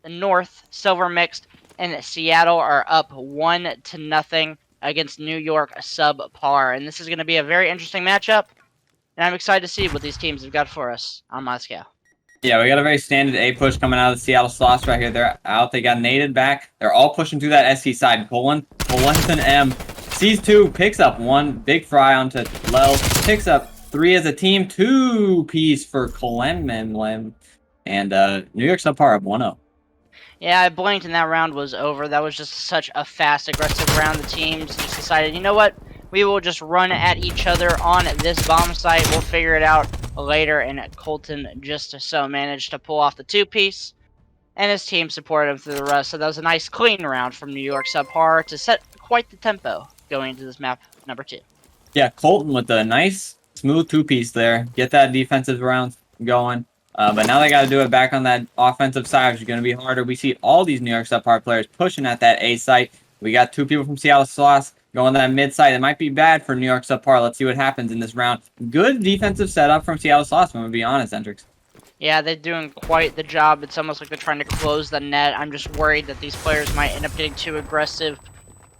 North, Silver Mixed, and Seattle are up 1-0 against New York SubPar. And this is going to be a very interesting matchup. And I'm excited to see what these teams have got for us on my scale. Yeah, we got a very standard A push coming out of the Seattle Sloths right here. They're out. They got naded back. They're all pushing through that SC side. Pulling an M. Sees 2, picks up 1. Big fry onto Lel. Picks up 3 as a team. 2-piece for Clemen. And New York SubPar up 1-0. Yeah, I blinked and that round was over. That was just such a fast, aggressive round. The teams just decided, you know what? We will just run at each other on this bomb site. We'll figure it out later. And Colton just so managed to pull off the 2-piece. And his team supported him through the rest. So that was a nice, clean round from New York SubPar to set quite the tempo going into this map number 2. Yeah, Colton with a nice, smooth 2-piece there. Get that defensive round going. But now they got to do it back on that offensive side, which is going to be harder. We see all these New York SubPar players pushing at that A site. We got 2 people from Seattle Sloths going to that mid site. It might be bad for New York SubPar. Let's see what happens in this round. Good defensive setup from Seattle Sloths, I'm going to be honest, Hendrix. Yeah, they're doing quite the job. It's almost like they're trying to close the net. I'm just worried that these players might end up getting too aggressive.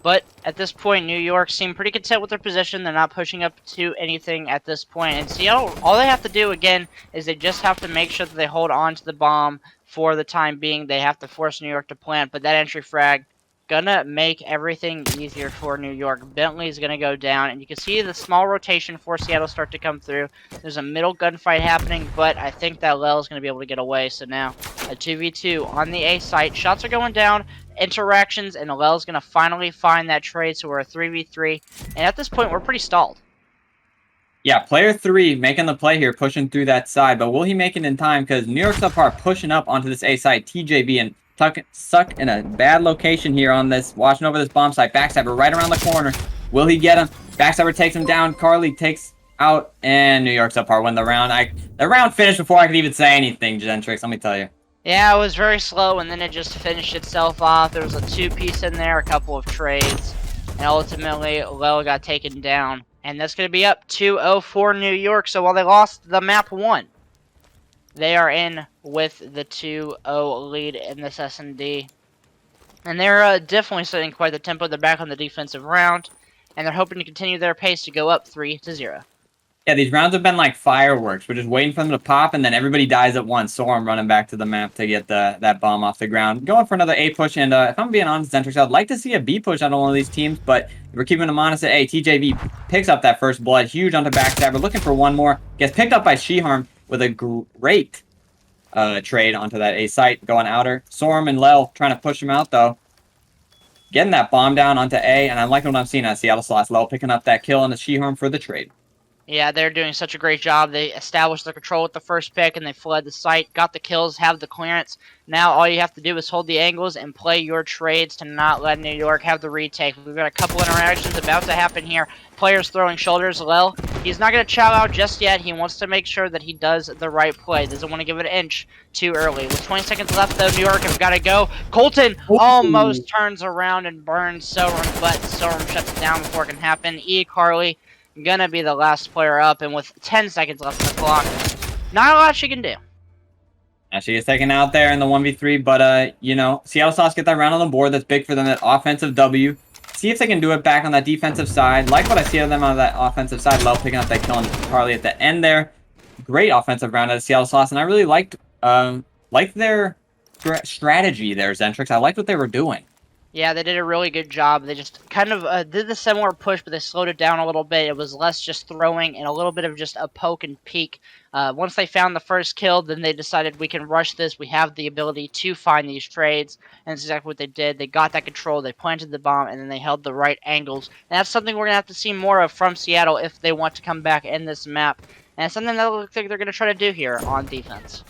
But at this point, New York seem pretty content with their position. They're not pushing up to anything at this point. And Seattle, all they have to do, again, is they just have to make sure that they hold on to the bomb for the time being. They have to force New York to plant. But that entry frag, gonna make everything easier for New York. Bentley's gonna go down. And you can see the small rotation for Seattle start to come through. There's a middle gunfight happening. But I think that Lel is gonna be able to get away. So now, a 2v2 on the A site. Shots are going down. Interactions, and Lel's going to finally find that trade, so we're a 3v3, and at this point, we're pretty stalled. Yeah, player 3 making the play here, pushing through that side, but will he make it in time? Because New York SubPar pushing up onto this A side, TJB, and stuck in a bad location here on this, watching over this bomb site. Backstabber right around the corner. Will he get him? Backstabber takes him down. Carly takes out, and New York SubPar win the round. The round finished before I could even say anything, Gentrix, let me tell you. Yeah, it was very slow, and then it just finished itself off. There was a 2-piece in there, a couple of trades, and ultimately, Lel got taken down. And that's going to be up 2-0 for New York, so while they lost the map 1, they are in with the 2-0 lead in this S&D. And they're definitely setting quite the tempo. They're back on the defensive round, and they're hoping to continue their pace to go up 3-0. Yeah, these rounds have been like fireworks. We're just waiting for them to pop, and then everybody dies at once. So I'm running back to the map to get that bomb off the ground. Going for another A push, and if I'm being honest, Zentrix, I'd like to see a B push out of one of these teams, but we're keeping them honest at A. TJV picks up that first blood. Huge onto Backstabber. Looking for one more. Gets picked up by Sheharm with a great trade onto that A site. Going outer. Sorm and Lel trying to push him out, though. Getting that bomb down onto A, and I'm liking what I'm seeing at Seattle Sloths. Lel picking up that kill on the Sheharm for the trade. Yeah, they're doing such a great job. They established their control with the first pick, and they fled the site, got the kills, have the clearance. Now all you have to do is hold the angles and play your trades to not let New York have the retake. We've got a couple interactions about to happen here. Players throwing shoulders. Lel, he's not going to chow out just yet. He wants to make sure that he does the right play. Doesn't want to give it an inch too early. With 20 seconds left, though, New York have got to go. Colton almost turns around and burns Sorum, but Sorum shuts it down before it can happen. Carly gonna be the last player up, and with 10 seconds left on the clock, not a lot she can do. And she gets taken out there in the 1v3, but, you know, Seattle Sloths get that round on the board. That's big for them, that offensive W. See if they can do it back on that defensive side. Like what I see of them on that offensive side. Lel picking up that kill on Carly at the end there. Great offensive round out of Seattle Sloths, and I really liked their strategy there, Zentrix. I liked what they were doing. Yeah, they did a really good job. They just kind of did the similar push, but they slowed it down a little bit. It was less just throwing and a little bit of just a poke and peek. Once they found the first kill, then they decided we can rush this. We have the ability to find these trades, and that's exactly what they did. They got that control, they planted the bomb, and then they held the right angles. And that's something we're going to have to see more of from Seattle if they want to come back in this map. And it's something that looks like they're going to try to do here on defense.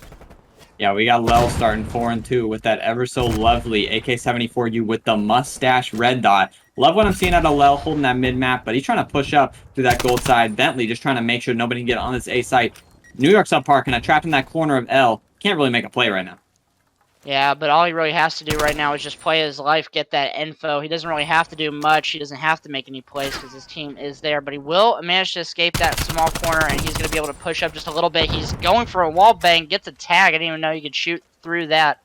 Yeah, we got Lel starting 4-2 with that ever so lovely AK-74U with the mustache red dot. Love what I'm seeing out of Lel holding that mid-map, but he's trying to push up through that gold side. Bentley just trying to make sure nobody can get on this A site. New York SubPar kind of trapped in that corner of L. Can't really make a play right now. Yeah, but all he really has to do right now is just play his life, get that info. He doesn't really have to do much. He doesn't have to make any plays because his team is there. But he will manage to escape that small corner, and he's going to be able to push up just a little bit. He's going for a wall bang, gets a tag. I didn't even know you could shoot through that.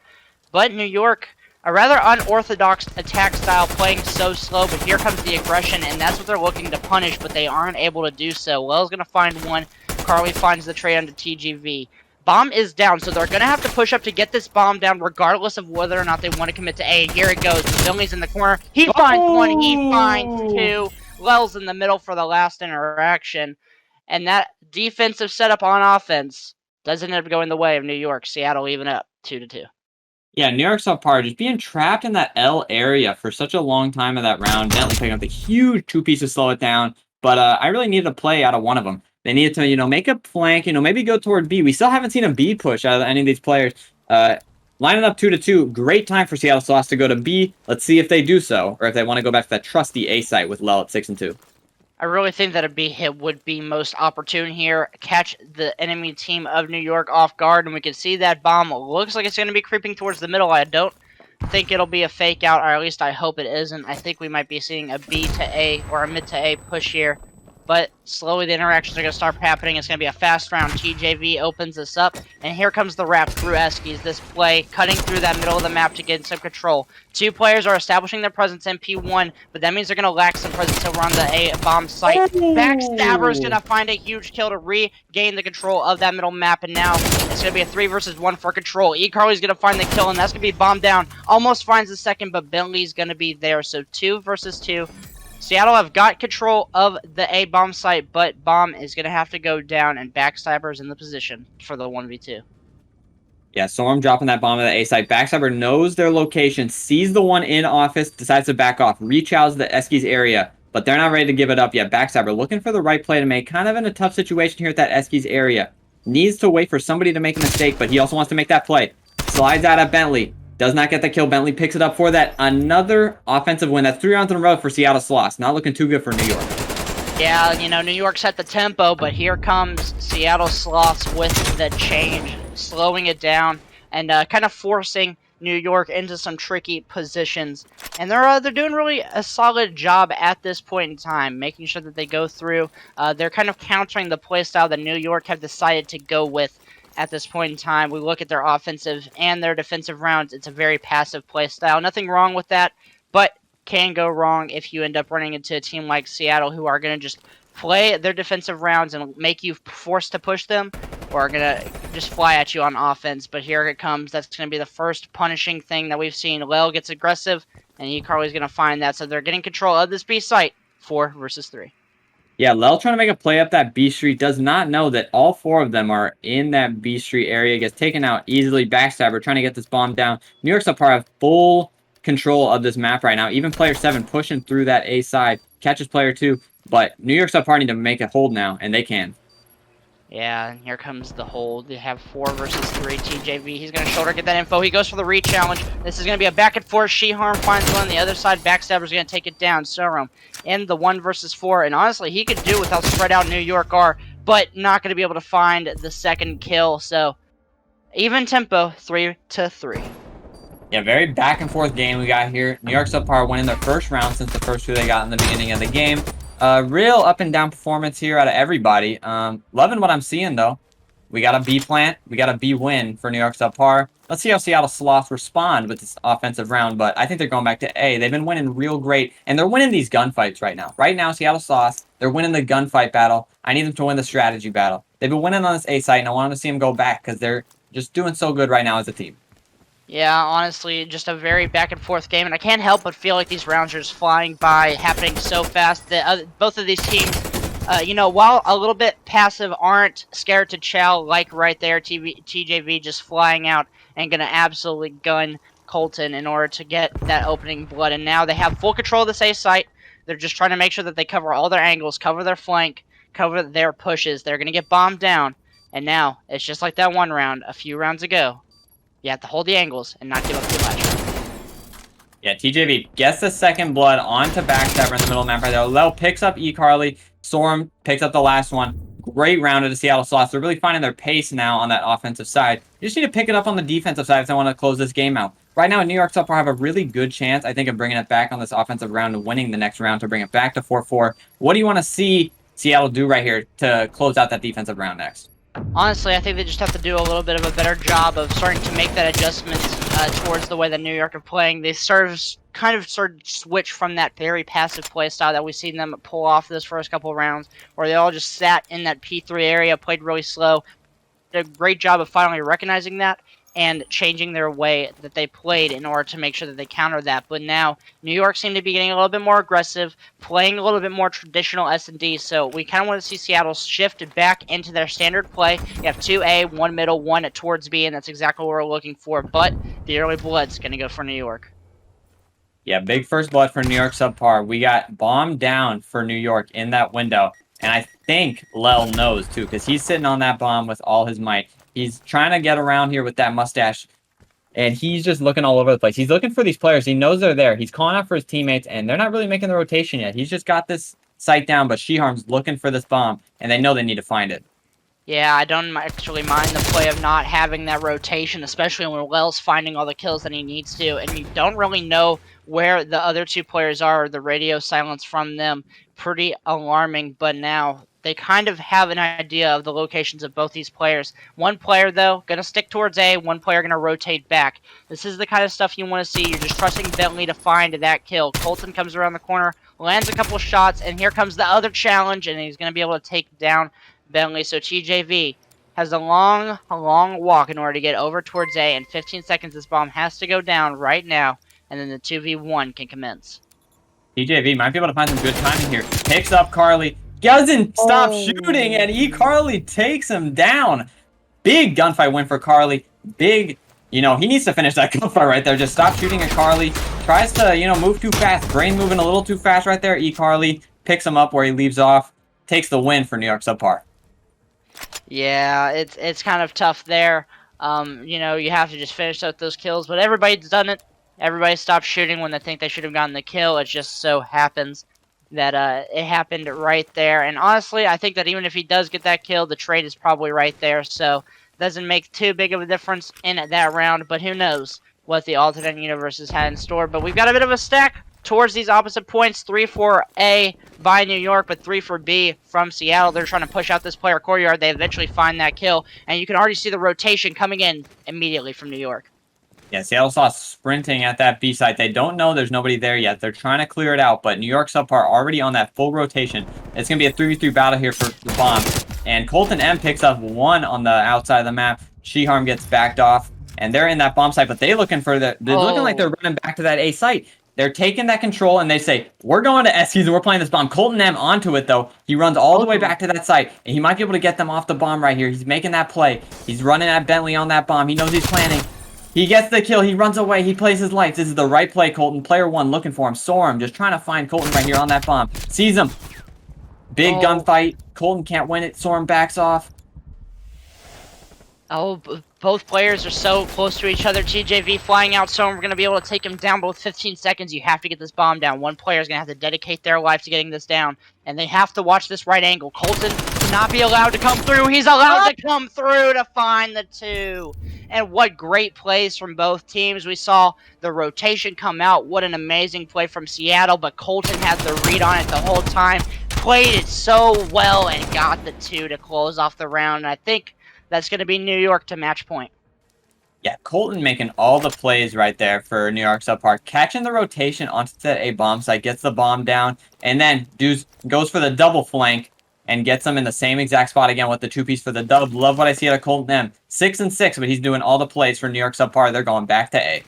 But New York, a rather unorthodox attack style, playing so slow, but here comes the aggression, and that's what they're looking to punish, but they aren't able to do so. Wells going to find one. Carly finds the trade onto TGV. Bomb is down, so they're going to have to push up to get this bomb down, regardless of whether or not they want to commit to A. And here it goes. Billy's in the corner. He finds one. He finds two. Wells in the middle for the last interaction. And that defensive setup on offense does end up going the way of New York. Seattle even up 2-2. Yeah, New York SubPar just being trapped in that L area for such a long time of that round. Bentley picking up the huge 2-piece to slow it down. But I really needed a play out of one of them. They needed to, make a flank, maybe go toward B. We still haven't seen a B push out of any of these players. Lining up 2-2, great time for Seattle Sloths to go to B. Let's see if they do so, or if they want to go back to that trusty A site with Lel at 6-2. I really think that a B hit would be most opportune here. Catch the enemy team of New York off guard, and we can see that bomb looks like it's going to be creeping towards the middle. I don't think it'll be a fake out, or at least I hope it isn't. I think we might be seeing a B to A or a mid to A push here. But slowly the interactions are going to start happening. It's going to be a fast round. TJV opens this up. And here comes the wrap through Eskies. This play cutting through that middle of the map to get some control. Two players are establishing their presence in P1. But that means they're going to lack some presence over on the A bomb site. Backstabber is going to find a huge kill to regain the control of that middle map. And now it's going to be a 3 versus 1 for control. E-Carly's going to find the kill. And that's going to be bomb down. Almost finds the second. But Bentley's going to be there. So 2 versus 2. Seattle have got control of the A bomb site, but bomb is going to have to go down, and Backstabber is in the position for the 1v2. Yeah, Storm dropping that bomb at the A site. Backstabber knows their location, sees the one in office, decides to back off, rechows the Eskies area, but they're not ready to give it up yet. Backstabber looking for the right play to make, kind of in a tough situation here at that Eskies area. Needs to wait for somebody to make a mistake, but he also wants to make that play. Slides out at Bentley. Does not get the kill. Bentley picks it up for that. Another offensive win. That's 3 rounds in a row for Seattle Sloths. Not looking too good for New York. Yeah, New York set the tempo, but here comes Seattle Sloths with the change, slowing it down and kind of forcing New York into some tricky positions. And they're doing really a solid job at this point in time, making sure that they go through. They're kind of countering the playstyle that New York have decided to go with. At this point in time, we look at their offensive and their defensive rounds. It's a very passive play style. Nothing wrong with that, but can go wrong if you end up running into a team like Seattle who are going to just play their defensive rounds and make you forced to push them, or are going to just fly at you on offense. But here it comes. That's going to be the first punishing thing that we've seen. Lel gets aggressive, and E-Carly's going to find that. So they're getting control of this B site, 4 versus 3. Yeah, Lel trying to make a play up that B Street. Does not know that all 4 of them are in that B Street area. Gets taken out easily. Backstabber trying to get this bomb down. New York SubPar have full control of this map right now. Even player 7 pushing through that A side. Catches player 2. But New York SubPar need to make a hold now, and they can. Yeah, and here comes the hold. They have 4 versus 3. TJV, he's going to shoulder get that info. He goes for the re-challenge. This is going to be a back and forth. She-Harm finds one on the other side. Backstabber's going to take it down. Sorum in the 1 versus 4. And honestly, he could do without spread out New York are, but not going to be able to find the second kill. So, even tempo, 3-3. Yeah, very back and forth game we got here. New York SubPar winning their first round since the first 2 they got in the beginning of the game. Real up and down performance here out of everybody. Loving what I'm seeing though. We got a B plant. We got a B win for New York SubPar. Let's see how Seattle Sloths respond with this offensive round, but I think they're going back to A. They've been winning real great, and they're winning these gunfights right now. Right now, Seattle Sloths, they're winning the gunfight battle. I need them to win the strategy battle. They've been winning on this A site, and I want to see them go back because they're just doing so good right now as a team. Yeah, honestly, just a very back and forth game, and I can't help but feel like these rounds are just flying by, happening so fast that both of these teams, while a little bit passive, aren't scared to chow, like right there, TJV just flying out and going to absolutely gun Colton in order to get that opening blood. And now they have full control of this A site. They're just trying to make sure that they cover all their angles, cover their flank, cover their pushes. They're going to get bombed down, and now it's just like that one round a few rounds ago. You have to hold the angles and not give up too much. Yeah, TJV gets the second blood onto Backstabber in the middle of the map right there. Lel picks up E-Carly. Storm picks up the last one. Great round of the Seattle Sloths. They're really finding their pace now on that offensive side. You just need to pick it up on the defensive side if they want to close this game out. Right now, New York SubPar have a really good chance, I think, of bringing it back on this offensive round and winning the next round to bring it back to 4-4. What do you want to see Seattle do right here to close out that defensive round next? Honestly, I think they just have to do a little bit of a better job of starting to make that adjustment towards the way that New York are playing. They kind of started to switch from that very passive play style that we've seen them pull off this first couple of rounds, where they all just sat in that P3 area, played really slow. Did a great job of finally recognizing that and changing their way that they played in order to make sure that they countered that. But now New York seemed to be getting a little bit more aggressive, playing a little bit more traditional S&D. So we kind of want to see Seattle shift back into their standard play. You have 2A, 1 middle, 1 towards B, and that's exactly what we're looking for. But the early blood's going to go for New York. Yeah, big first blood for New York SubPar. We got bomb down for New York in that window. And I think Lel knows, too, because he's sitting on that bomb with all his might. He's trying to get around here with that mustache, and he's just looking all over the place. He's looking for these players. He knows they're there. He's calling out for his teammates, and they're not really making the rotation yet. He's just got this sight down, but Shiharm's looking for this bomb, and they know they need to find it. Yeah, I don't actually mind the play of not having that rotation, especially when Lel's finding all the kills that he needs to, and you don't really know where the other two players are, or the radio silence from them. Pretty alarming, but now they kind of have an idea of the locations of both these players. One player, though, going to stick towards A, one player going to rotate back. This is the kind of stuff you want to see. You're just trusting Bentley to find that kill. Colton comes around the corner, lands a couple shots, and here comes the other challenge, and he's going to be able to take down Bentley. So TJV has a long walk in order to get over towards A. In 15 seconds, this bomb has to go down right now, and then the 2v1 can commence. TJV might be able to find some good timing here. Picks up Carly. Doesn't stop shooting, and Carly takes him down. Big gunfight win for Carly. Big, he needs to finish that gunfight right there. Just stop shooting at Carly. Tries to, move too fast. Brain moving a little too fast right there. Carly picks him up where he leaves off. Takes the win for New York SubPar. Yeah, it's kind of tough there. You have to just finish out those kills, but everybody's done it. Everybody stopped shooting when they think they should have gotten the kill. It just so happens that it happened right there. And honestly, I think that even if he does get that kill, the trade is probably right there. So it doesn't make too big of a difference in that round. But who knows what the alternate universes had in store. But we've got a bit of a stack towards these opposite points. 3 for A by New York, but 3 for B from Seattle. They're trying to push out this player courtyard. They eventually find that kill. And you can already see the rotation coming in immediately from New York. Yeah, Seattle Sloths sprinting at that B site. They don't know there's nobody there yet. They're trying to clear it out, but New York SubPar already on that full rotation. It's going to be a 3v3 battle here for the bomb. And Colton M picks up 1 on the outside of the map. Shiharm gets backed off, and they're in that bomb site, but they're looking like they're running back to that A site. They're taking that control, and they say, we're going to S keys, and we're playing this bomb. Colton M onto it, though. He runs all the way back to that site, and he might be able to get them off the bomb right here. He's making that play. He's running at Bentley on that bomb. He knows he's planning. He gets the kill. He runs away. He plays his life. This is the right play, Colton. Player 1 looking for him. Sorum just trying to find Colton right here on that bomb. Sees him. Big gunfight. Colton can't win it. Sorum backs off. Both players are so close to each other. TJV flying out, so we're going to be able to take him down both 15 seconds. You have to get this bomb down. One player is going to have to dedicate their life to getting this down, and they have to watch this right angle. Colton cannot be allowed to come through. He's allowed to come through to find the 2. And what great plays from both teams. We saw the rotation come out. What an amazing play from Seattle, but Colton had the read on it the whole time. Played it so well and got the 2 to close off the round. And I think that's going to be New York to match point. Yeah, Colton making all the plays right there for New York SubPar. Catching the rotation onto the A bomb site, gets the bomb down, and then goes for the double flank and gets them in the same exact spot again with the 2-piece for the dub. Love what I see out of Colton M. 6-6, but he's doing all the plays for New York SubPar. They're going back to A.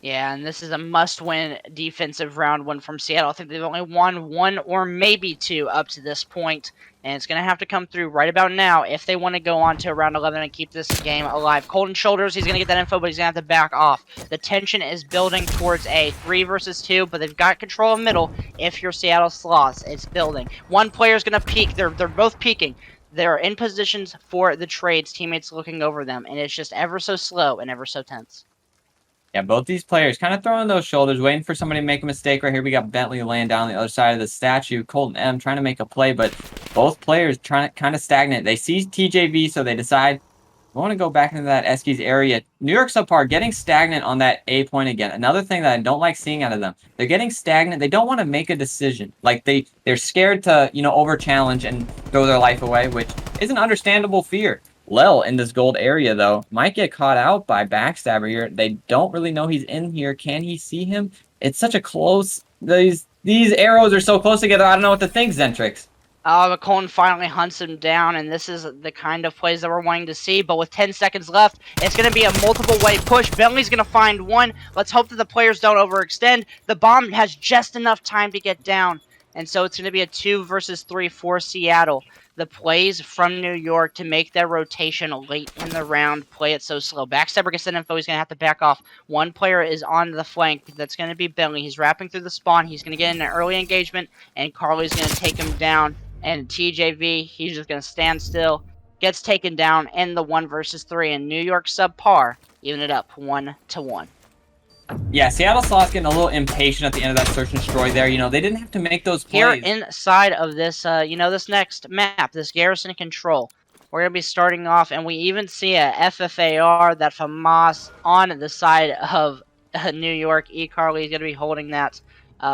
Yeah, and this is a must-win defensive round 1 from Seattle. I think they've only won 1 or maybe 2 up to this point, and it's going to have to come through right about now if they want to go on to round 11 and keep this game alive. Colton shoulders, he's going to get that info, but he's going to have to back off. The tension is building towards A. 3 versus 2, but they've got control of middle. If you're Seattle Sloths, it's building. One player's going to peek. They're both peeking. They're in positions for the trades, teammates looking over them, and it's just ever so slow and ever so tense. Yeah, both these players kind of throwing those shoulders, waiting for somebody to make a mistake. Right here, we got Bentley laying down the other side of the statue. Colton M trying to make a play, but both players trying to kind of stagnant. They see TJV, so they decide, I want to go back into that Eskies area. New York SubPar getting stagnant on that A point again. Another thing that I don't like seeing out of them. They're getting stagnant. They don't want to make a decision. Like, they're scared to, over-challenge and throw their life away, which is an understandable fear. Lel in this gold area, though, might get caught out by Backstabber here. They don't really know he's in here. Can he see him? It's such a close... These arrows are so close together, I don't know what to think, Zentrix. But Colton finally hunts him down, and this is the kind of plays that we're wanting to see. But with 10 seconds left, it's going to be a multiple-way push. Bentley's going to find one. Let's hope that the players don't overextend. The bomb has just enough time to get down, and so it's going to be a 2 versus 3 for Seattle. The plays from New York to make their rotation late in the round play it so slow. Backstabber gets that info. He's going to have to back off. One player is on the flank. That's going to be Bentley. He's wrapping through the spawn. He's going to get in an early engagement, and Carly's going to take him down. And TJV, he's just going to stand still. Gets taken down in the 1 versus 3. And New York SubPar even it up 1-1. Yeah, Seattle Sloths getting a little impatient at the end of that search and destroy there. You know, they didn't have to make those plays. Here inside of this, this next map, this garrison control, we're going to be starting off, and we even see a FFAR, that FAMAS, on the side of New York. Carly is going to be holding that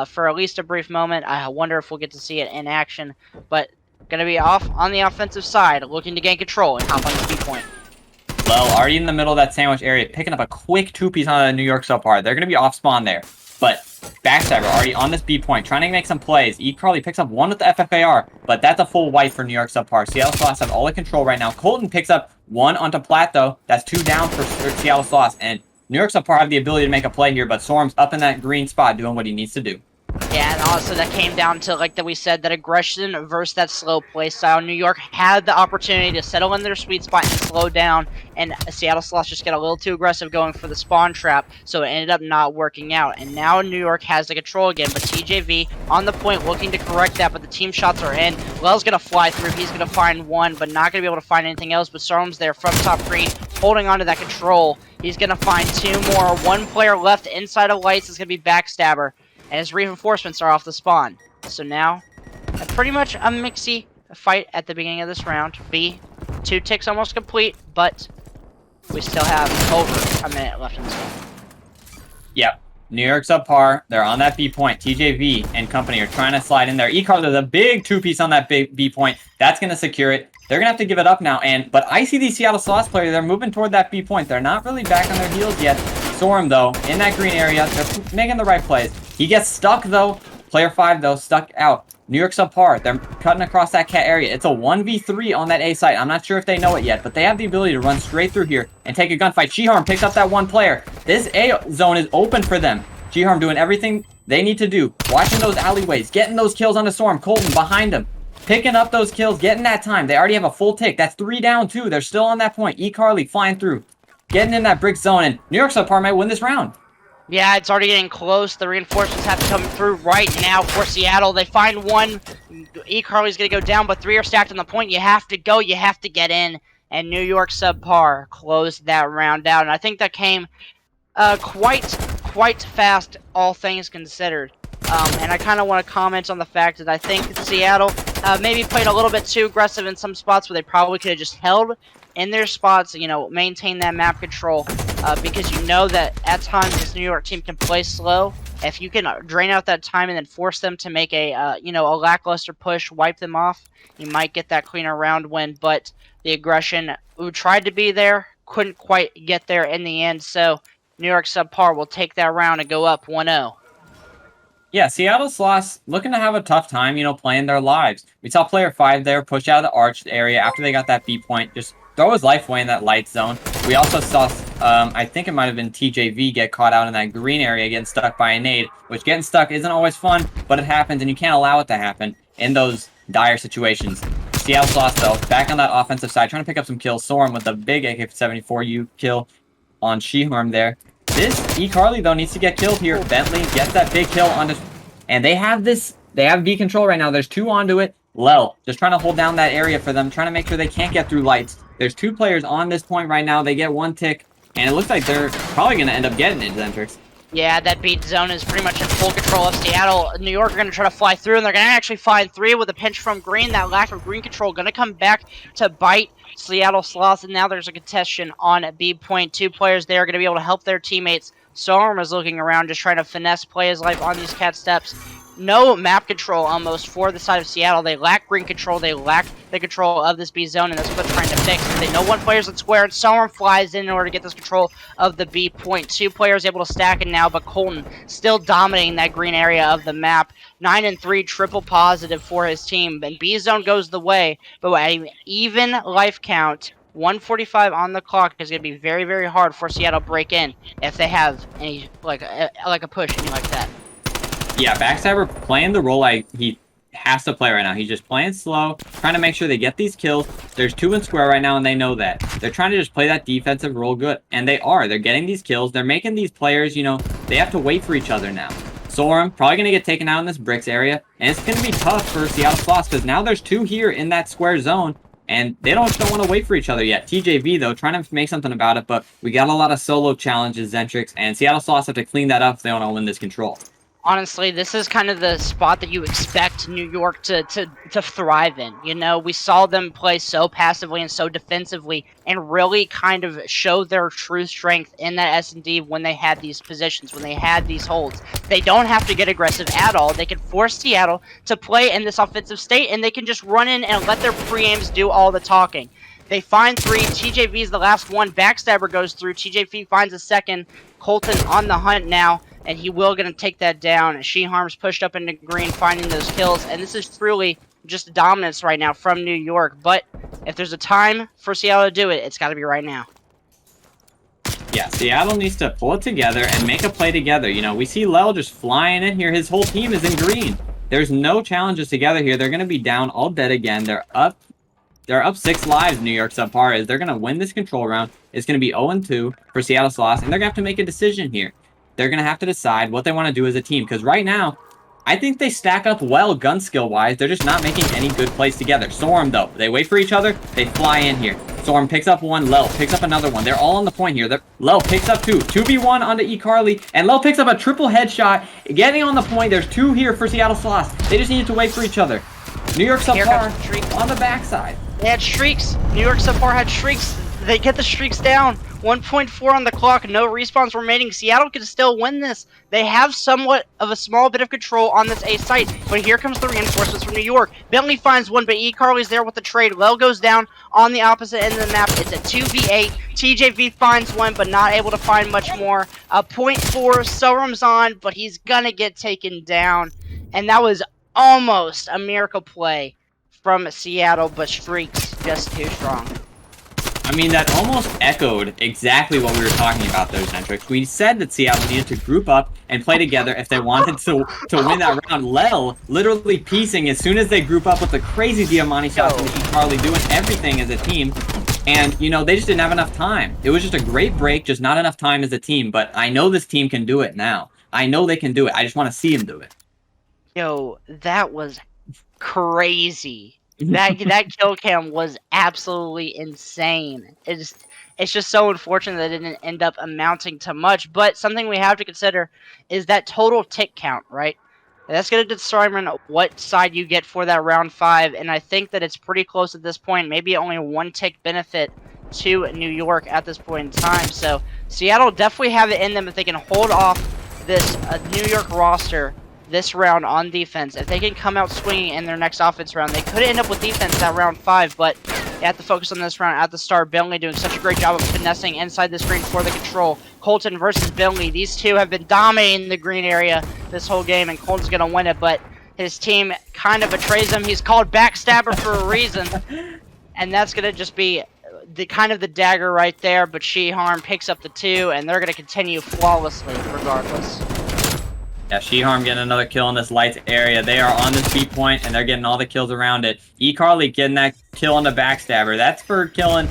for at least a brief moment. I wonder if we'll get to see it in action, but going to be off on the offensive side, looking to gain control and hop on the speed point. Well, already in the middle of that sandwich area, picking up a quick 2-piece on the New York SubPar. They're going to be off spawn there. But Backstabber already on this B point, trying to make some plays. Carly picks up one with the FFAR, but that's a full wipe for New York SubPar. Seattle Sloths have all the control right now. Colton picks up one onto Plat, though. That's 2 down for Seattle Sloths. And New York SubPar have the ability to make a play here, but Storm's up in that green spot doing what he needs to do. Yeah, and also that came down to, like that we said, that aggression versus that slow play style. New York had the opportunity to settle in their sweet spot and slow down, and Seattle Sloths just got a little too aggressive going for the spawn trap, so it ended up not working out. And now New York has the control again, but TJV on the point looking to correct that, but the team shots are in. Lel's going to fly through. He's going to find one, but not going to be able to find anything else. But Storm's there from top green, holding on to that control. He's going to find 2 more. 1 player left inside of lights is going to be Backstabber. And his reinforcements are off the spawn. So now, pretty much a mixy fight at the beginning of this round. 2 ticks almost complete, but we still have over a minute left in this one. Yep. New York SubPar, they're on that B point. TJV and company are trying to slide in there. Carly, there's a big 2-piece on that big B point. That's going to secure it. They're going to have to give it up now. But I see these Seattle Sloths players, they're moving toward that B point. They're not really back on their heels yet. Storm, though, in that green area, they're making the right plays. He gets stuck, though. Player 5, though, stuck out. New York SubPar, they're cutting across that cat area. It's a 1v3 on that A site. I'm not sure if they know it yet, but they have the ability to run straight through here and take a gunfight. Shiharm picks up that 1 player. This A zone is open for them. Shiharm doing everything they need to do. Watching those alleyways, getting those kills on the Storm. Colton behind them. Picking up those kills, getting that time. They already have a full tick. That's 3 down, too. They're still on that point. Carly flying through. Getting in that brick zone, and New York SubPar might win this round. Yeah, it's already getting close. The reinforcements have to come through right now for Seattle. They find 1. Carly's going to go down, but 3 are stacked on the point. You have to go. You have to get in. And New York SubPar closed that round out. And I think that came quite fast, all things considered. And I kind of want to comment on the fact that I think Seattle maybe played a little bit too aggressive in some spots where they probably could have just held in their spots, maintain that map control, because you know that at times this New York team can play slow. If you can drain out that time and then force them to make a lackluster push, wipe them off, you might get that cleaner round win. But the aggression, who tried to be there, couldn't quite get there in the end. So New York SubPar will take that round and go up 1-0. Yeah, Seattle Sloths looking to have a tough time, playing their lives. We saw player 5 there push out of the arched area after they got that B point, just throw his life away in that light zone. We also saw, I think it might have been TJV get caught out in that green area, getting stuck by a nade, which getting stuck isn't always fun, but it happens, and you can't allow it to happen in those dire situations. Seattle Sloths, though, back on that offensive side, trying to pick up some kills. Sorum with the big AK-74U kill on Shiharm there. This Carly, though, needs to get killed here. Bentley gets that big kill on this, and they have B control right now. There's 2 onto it. Lel just trying to hold down that area for them, trying to make sure they can't get through lights. There's 2 players on this point right now. They get 1 tick, and it looks like they're probably going to end up getting it, Zentrix. Yeah, that beat zone is pretty much in full control of Seattle. New York are going to try to fly through, and they're going to actually find 3 with a pinch from green. That lack of green control going to come back to bite Seattle Sloths, and now there's a contestation on B point. 2 players there are going to be able to help their teammates. Storm is looking around, just trying to finesse play his life on these cat steps. No map control almost for the side of Seattle. They lack green control. They lack the control of this B zone, and that's what they're trying to fix. They know one player's at square, and Soren flies in order to get this control of the B point. 2 players able to stack it now, but Colton still dominating that green area of the map. 9 and 3, triple positive for his team, and B zone goes the way, but an even life count. 1:45 on the clock is going to be very, very hard for Seattle to break in if they have any like a push, anything like that. Yeah, Backstabber playing the role he has to play right now. He's just playing slow, trying to make sure they get these kills. There's 2 in square right now, and they know that. They're trying to just play that defensive role good, and they are. They're getting these kills. They're making these players, you know, they have to wait for each other now. Soren probably going to get taken out in this bricks area, and it's going to be tough for Seattle Sloths because now there's 2 here in that square zone, and they don't want to wait for each other yet. TJV, though, trying to make something about it, but we got a lot of solo challenges, Zentrix, and Seattle Sloths have to clean that up if they want to win this control. Honestly, this is kind of the spot that you expect New York to thrive in. You know, we saw them play so passively and so defensively and really kind of show their true strength in that S&D when they had these positions, when they had these holds. They don't have to get aggressive at all. They can force Seattle to play in this offensive state, and they can just run in and let their pre-aims do all the talking. They find 3. TJV is the last one. Backstabber goes through. TJV finds a second. Colton on the hunt now, and he will going to take that down. Sheharm's pushed up into green, finding those kills, and this is truly just dominance right now from New York. But if there's a time for Seattle to do it, it's got to be right now. Yeah, Seattle needs to pull it together and make a play together. You know, we see Lel just flying in here. His whole team is in green. There's no challenges together here. They're going to be down all dead again. They're up 6 lives, New York SubPar is. They're going to win this control round. It's going to be 0-2 for Seattle Sloths, and they're going to have to make a decision here. They're going to have to decide what they want to do as a team, because right now, I think they stack up well gun skill-wise. They're just not making any good plays together. Soren, though, they wait for each other. They fly in here. Soren picks up 1. Lel picks up another one. They're all on the point here. Lel picks up 2. 2v1 onto eCarly, and Lel picks up a triple headshot. Getting on the point. There's 2 here for Seattle Sloths. They just needed to wait for each other. New York SubPar on the backside. They had streaks. New York SubPar had streaks. They get the streaks down. 1.4 on the clock. No respawns remaining. Seattle can still win this. They have somewhat of a small bit of control on this A site. But here comes the reinforcements from New York. Bentley finds 1, but eCarly's there with the trade. Lel goes down on the opposite end of the map. It's a 2v8. TJV finds 1, but not able to find much more. 0.4. Soren's on, but he's gonna get taken down. And that was almost a miracle play from Seattle, but streaks just too strong. I mean, that almost echoed exactly what we were talking about, those Zentrix. We said that Seattle needed to group up and play together if they wanted to win that round. Lel literally piecing as soon as they group up with the crazy Diamante shots from eCarly, doing everything as a team. And, you know, they just didn't have enough time. It was just a great break, just not enough time as a team. But I know this team can do it now. I know they can do it. I just want to see them do it. Yo, that was crazy. That kill cam was absolutely insane. It's just so unfortunate that it didn't end up amounting to much. But something we have to consider is that total tick count, right? That's going to determine what side you get for that round 5. And I think that it's pretty close at this point. Maybe only 1 tick benefit to New York at this point in time. So Seattle definitely have it in them if they can hold off this New York roster this round on defense. If they can come out swinging in their next offense round, they could end up with defense that round 5, but they have to focus on this round at the start. Bentley doing such a great job of finessing inside the screen for the control. Colton versus Bentley. These two have been dominating the green area this whole game, and Colton's going to win it, but his team kind of betrays him. He's called Backstabber for a reason, and that's going to just be the kind of the dagger right there, but Sheharm picks up the 2, and they're going to continue flawlessly regardless. Yeah, Sheharm getting another kill in this lights area. They are on this beat point, and they're getting all the kills around it. eCarly getting that kill on the Backstabber. That's for killing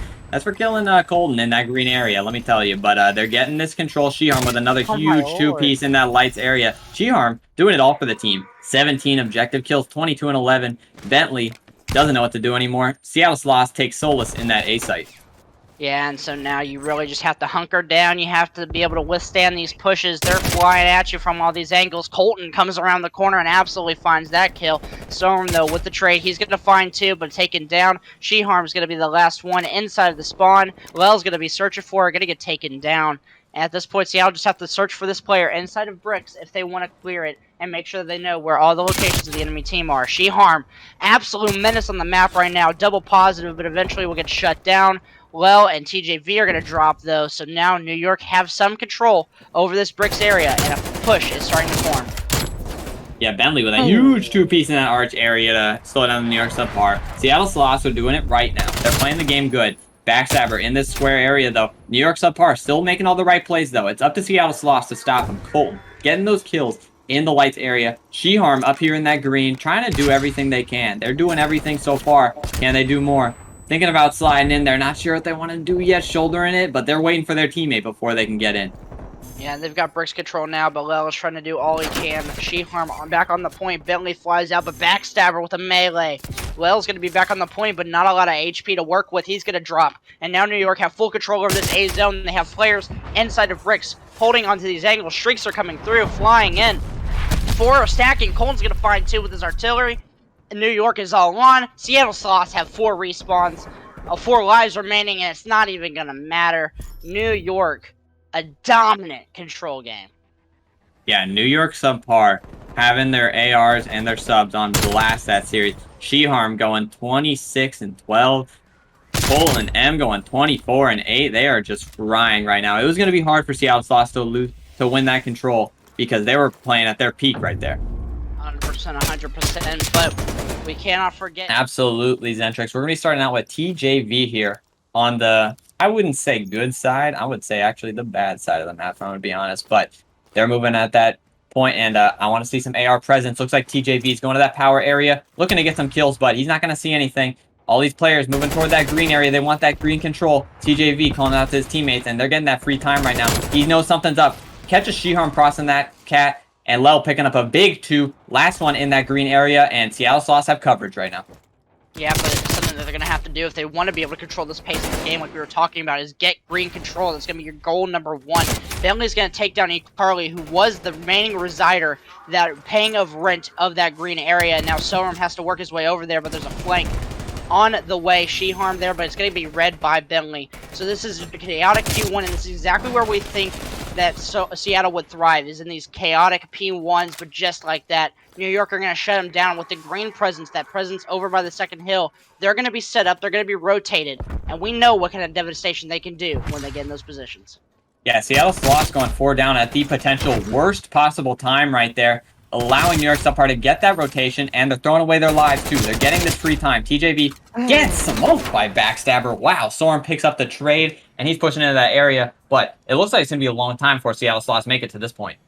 Colton in that green area, let me tell you. But they're getting this control. Sheharm with another huge 2-piece in that lights area. Sheharm doing it all for the team. 17 objective kills, 22 and 11. Bentley doesn't know what to do anymore. Seattle Sloths takes solace in that A site. Yeah, and so now you really just have to hunker down. You have to be able to withstand these pushes. They're flying at you from all these angles. Colton comes around the corner and absolutely finds that kill. Storm, though, with the trade, he's going to find 2, but taken down. Sheharm's going to be the last one inside of the spawn. Lel's going to be searching for her, going to get taken down. At this point, Seattle just have to search for this player inside of bricks if they want to clear it. and make sure that they know where all the locations of the enemy team are. She-Harm, absolute menace on the map right now, double positive, but eventually will get shut down. Well, and TJV are going to drop, though, so now New York have some control over this bricks area, and a push is starting to form. Yeah, Bentley with a huge two-piece in that arch area to slow down the New York SubPar. Seattle Sloths are doing it right now. They're playing the game good. Backstabber in this square area, though. New York SubPar still making all the right plays, though. It's up to Seattle Sloths to stop them. Colton getting those kills in the lights area. She-Harm up here in that green, trying to do everything they can. They're doing everything so far. Can they do more? Thinking about sliding in. They're not sure what they want to do yet, shouldering it, but they're waiting for their teammate before they can get in. Yeah, they've got bricks control now, but Lel is trying to do all he can. She-Harm back on the point. Bentley flies out, but Backstabber with a melee. Lel's going to be back on the point, but not a lot of HP to work with. He's going to drop. And now New York have full control over this A zone. They have players inside of bricks holding onto these angles. Streaks are coming through, flying in. 4 are stacking. Colton's going to find 2 with his artillery. And New York is all on. Seattle Sloths have 4 respawns. 4 lives remaining, and it's not even going to matter. New York, a dominant control game. Yeah, New York SubPar having their ARs and their subs on blast that series. She-Harm going 26-12. Cole and M going 24-8. They are just frying right now. It was going to be hard for Seattle Sloths to win that control because they were playing at their peak right there. 100%, but we cannot forget. Absolutely, Zentrix. We're going to be starting out with TJV here on the, I wouldn't say good side. I would say actually the bad side of the map, if I'm going to be honest. But they're moving at that point, and I want to see some AR presence. Looks like TJV is going to that power area, looking to get some kills, but he's not going to see anything. All these players moving toward that green area. They want that green control. TJV calling out to his teammates, and they're getting that free time right now. He knows something's up. Catches She-Harm crossing that cat, and Lel picking up a big 2. Last one in that green area, and Seattle Sloths have coverage right now. Yeah, but it's something that they're going to have to do if they want to be able to control this pace of the game like we were talking about, is get green control. That's going to be your goal number 1. Bentley's going to take down Carly, who was the remaining resider, that paying of rent of that green area. Now Sorum has to work his way over there, but there's a flank on the way. She-Harm there, but it's going to be read by Bentley. So this is a chaotic Q1, and this is exactly where we think that Seattle would thrive, is in these chaotic P1s, but just like that, New York are going to shut them down with the green presence, that presence over by the second hill. They're going to be set up, they're going to be rotated, and we know what kind of devastation they can do when they get in those positions. Yeah, Seattle Sloths going 4 down at the potential worst possible time right there, allowing New York SubPar to get that rotation, and they're throwing away their lives too. They're getting this free time. TJV gets smoked by Backstabber. Wow, Sorum picks up the trade, and he's pushing into that area, but it looks like it's going to be a long time before Seattle Sloths make it to this point.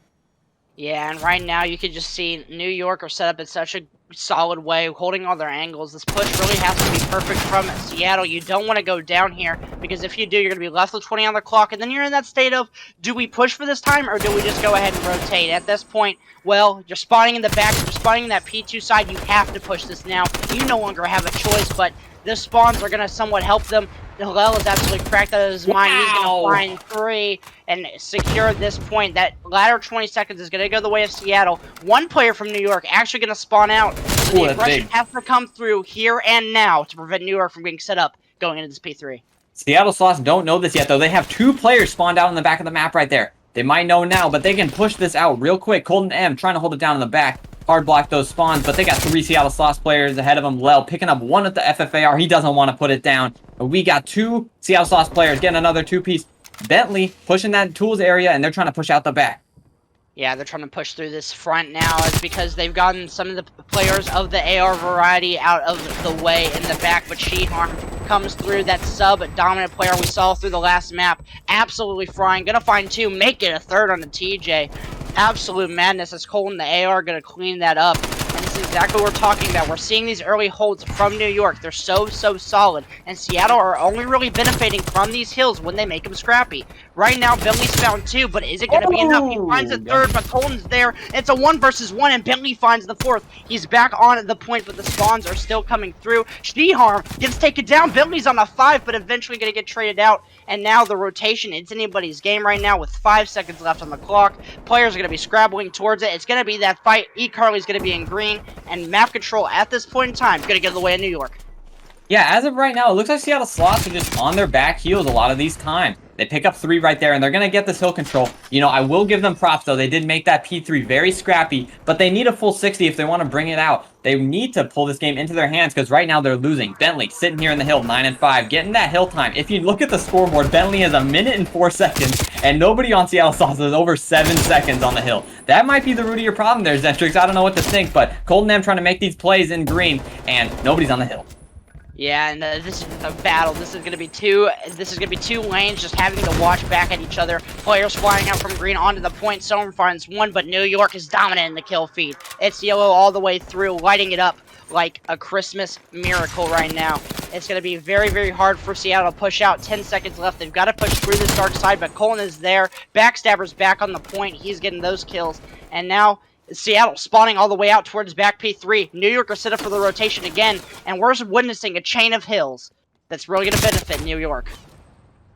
Yeah, and right now you can just see New York are set up in such a solid way, holding all their angles. This push really has to be perfect from Seattle. You don't want to go down here, because if you do, you're going to be left with 20 on the clock, and then you're in that state of, do we push for this time, or do we just go ahead and rotate? At this point, well, you're spawning in the back, you're spawning in that P2 side, you have to push this now. You no longer have a choice, but the spawns are going to somewhat help them. Hillel is absolutely cracked out of his mind. He's going to find 3 and secure this point. That latter 20 seconds is going to go the way of Seattle. One player from New York actually going to spawn out. So the aggression has to come through here and now to prevent New York from being set up going into this P3. Seattle Sloths don't know this yet, though. They have 2 players spawned out in the back of the map right there. They might know now, but they can push this out real quick. Colton M trying to hold it down in the back. Hard block those spawns, but they got 3 Seattle Sloths players ahead of them. Lel picking up 1 at the FFAR. He doesn't want to put it down. But we got 2 Seattle Sloths players getting another 2-piece. Bentley pushing that tools area, and they're trying to push out the back. Yeah, they're trying to push through this front now. It's because they've gotten some of the players of the AR variety out of the way in the back, but She-Harm comes through, that sub-dominant player we saw through the last map. Absolutely frying. Gonna find 2, make it a 3rd on the TJ. Absolute madness as Cole and the AR gonna clean that up. And this is exactly what we're talking about. We're seeing these early holds from New York. They're so solid. And Seattle are only really benefiting from these hills when they make them scrappy. Right now, Bentley's found 2, but is it going to be enough? He finds a 3rd, but Colton's there. It's a 1 versus 1, and Bentley finds the 4th. He's back on the point, but the spawns are still coming through. She-Harm gets taken down. Bentley's on a 5, but eventually going to get traded out. And now the rotation, it's anybody's game right now with 5 seconds left on the clock. Players are going to be scrabbling towards it. It's going to be that fight. Carly's going to be in green, and map control at this point in time is going to get in the way of New York. Yeah, as of right now, it looks like Seattle Sloths are just on their back heels a lot of these times. They pick up 3 right there, and they're going to get this hill control. You know, I will give them props, though. They did make that P3 very scrappy, but they need a full 60 if they want to bring it out. They need to pull this game into their hands because right now they're losing. Bentley sitting here in the hill, 9-5, getting that hill time. If you look at the scoreboard, Bentley has 1 minute and 4 seconds, and nobody on Seattle Sloths is over 7 seconds on the hill. That might be the root of your problem there, Zentrix. I don't know what to think, but Colton M trying to make these plays in green, and nobody's on the hill. Yeah, and this is a battle. This is gonna be two lanes just having to watch back at each other. Players flying out from green onto the point. Someone finds one, but New York is dominant in the kill feed. It's yellow all the way through, lighting it up like a Christmas miracle right now. It's gonna be very, very hard for Seattle to push out. 10 seconds left. They've got to push through this dark side, but Colin is there. Backstabber's back on the point. He's getting those kills, and now Seattle spawning all the way out towards back P3. New York are set up for the rotation again, and we're witnessing a chain of hills that's really going to benefit New York.